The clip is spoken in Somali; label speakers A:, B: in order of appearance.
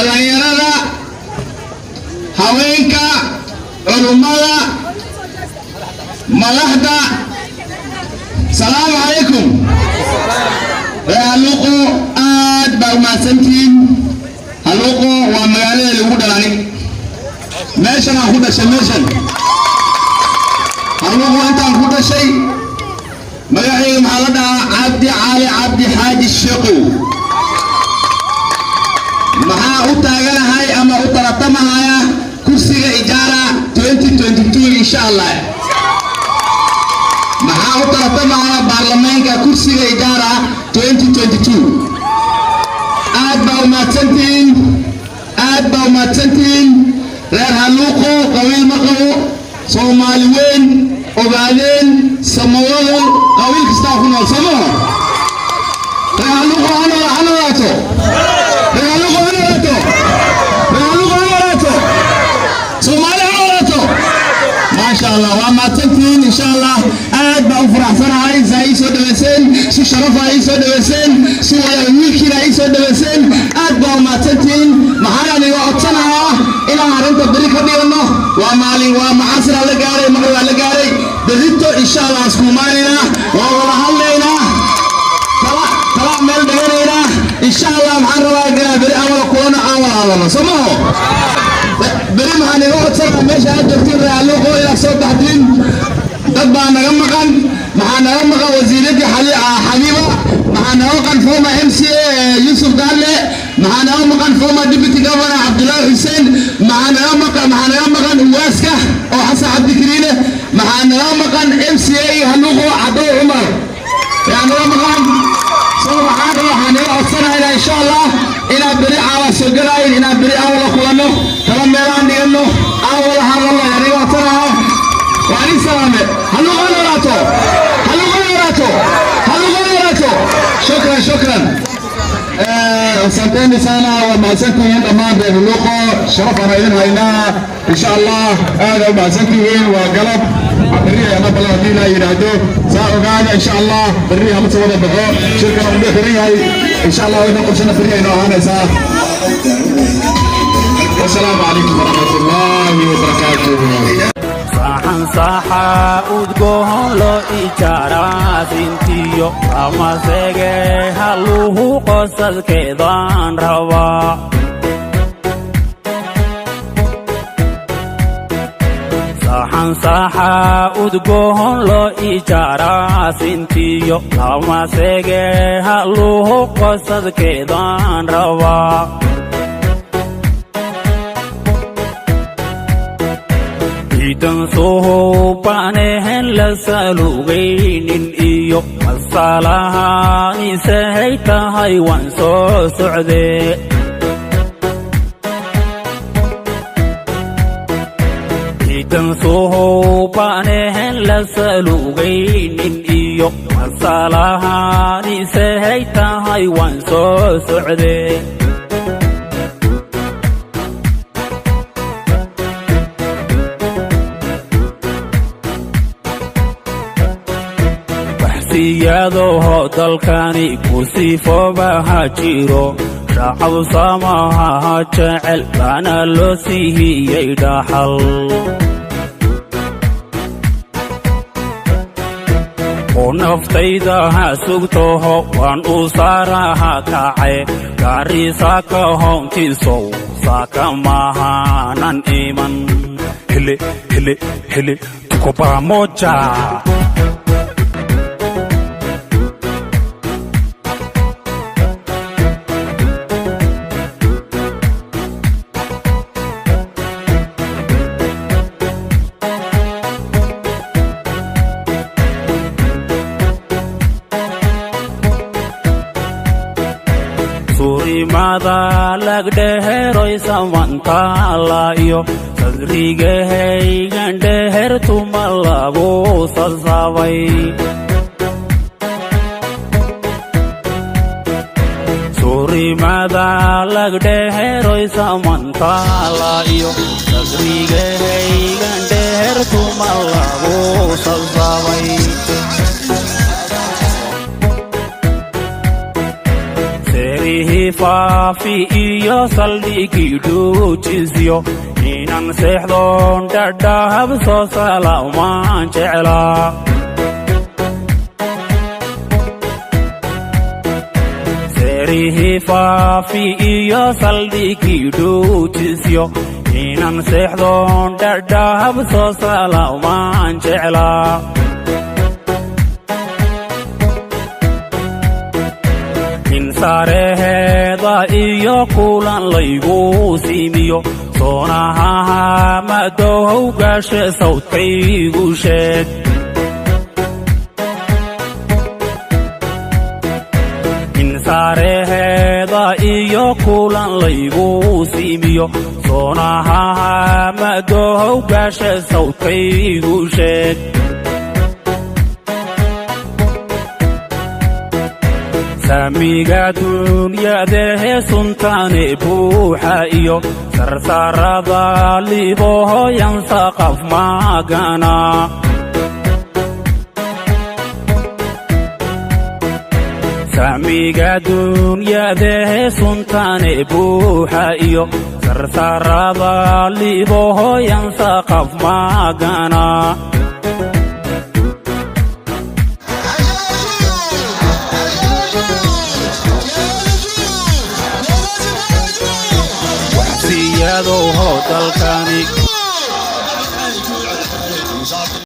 A: dhalinyarada haweenka culummada madaxda salaamu calaykum haluuqo aad baa umahadsantihiin haluuqo waa magaalada lagu dhalani meeshan aan ku dhashay meeshan haluuqo intaan ku dhashay magacayga maxaa la dhahaa cabdi cali cabdi xaaji sheekow maxaa u taaganahay ama u tartamahaya kursiga ijaara 2022 insha Allah maxaa u tartamahaya baarlamaanka kursiga ijaara 2022 aad baa umahadsantihiin reer haluuqo qabiil ma qabo soomaali weyn ogaadeen samawado qabiil kasta ku nool samaha reer haluuqo hanolaato soomaali hanolaato maasha Allah waa mahadsantihiin insha Allah aad baa u faraxsanahay ay soo dhaweyseen si sharaf ay soo dhaweyseen si wada wiilkiina ay soo dhaweyseen aad baa u mahadsantihiin maxaan iga codsanayaa inaan arrinta bari ka dhigano waa maalin waa macasra la gaaray magala la gaaray berito insha Allah isku maarina waa wada hadlaynaa kala meel dheereena insha Allah maxaan rabaa inaan bari awal kulana awal samaho bari maxaan iga codsanayaa meesha aad joogtiin Haluuqo ila soo baxdin dad baa naga maqan maxaa naga maqan wasiiradii Xabiiba maxaa naga maqan former MCA Yusuf Dalle maxaa naga maqan former deputy governor Abdullah Hussein maxaa naga maqan waaska oo Xasan Cabdi Kariine maxaa naga maqan MCA Haluuqo Cabdi Umar yaa naga maqan soo waxaan naga codsanayaa insha Allah ina bari awa soo galayn ina bari awal kulano kala meelaan dhigano awal hadallo yaa naga codsanayaa وعلي سلامة هلو غيراتو شكرا سنتين سنة وما سنتين أمام بهلوقو شرفنا إذن هينا إن شاء الله هذا وما سنتين وقلب بريها يا نبلا دينا ينادو ساعة قاعدة إن شاء الله بريها متصورة بحو شركة بريها إن شاء الله ونقل سنة بريها إنه هانا ساعة والسلام عليكم ورحمة الله وبركاته
B: صاحا udgoon loo ijaaraa sintiyo ama sege haluhu qosalkeedaan rabaa saxa udgoon loo ijaaraa sintiyo ama sege haluhu qosalkeedaan rabaa idan soo baanehen la salugaynin iyo masalahan isahay tahay waan soo socdee idan soo baanehen la salugaynin iyo masalahan isahay tahay waan soo socdee siyadoo dalkani ku sifoobaha jiro shacab samaha jecel baana loo siiyey dhaxal oo naftayda ha sugtoho waan u saaraha kacay gaarisa ka hoontiisow saaka mahanan iman hele tuko pamoja surimada lagdheheroy samantalayo sadrigahaygan dhehertuma lagu sasabay surimada lagdheheroy samantalayo sadrigahaygan dhehertuma lagu sasabay faafi iyo saldhigii dhuujisyo inaan seexdoon dhadhahab soo salaamaan jeclaa seerihii faafi iyo saldhigii dhuujisyo inaan seexdoon dhadhahab soo salaamaan jeclaa insareheeda iyo kulan laygu siimiyo soonahaha madow gaashe sawdkaygu sheeg insareheeda iyo kulan laygu siimiyo soonahaha madow gaashe sawdkaygu sheeg saamiga dunyadahe suntaane buuxa iyo sarsarada libohoyan saqaf magana saamiga dunyadahe suntaane buuxa iyo sarsarada libohoyan saqaf magana waxsiyadowho dalkani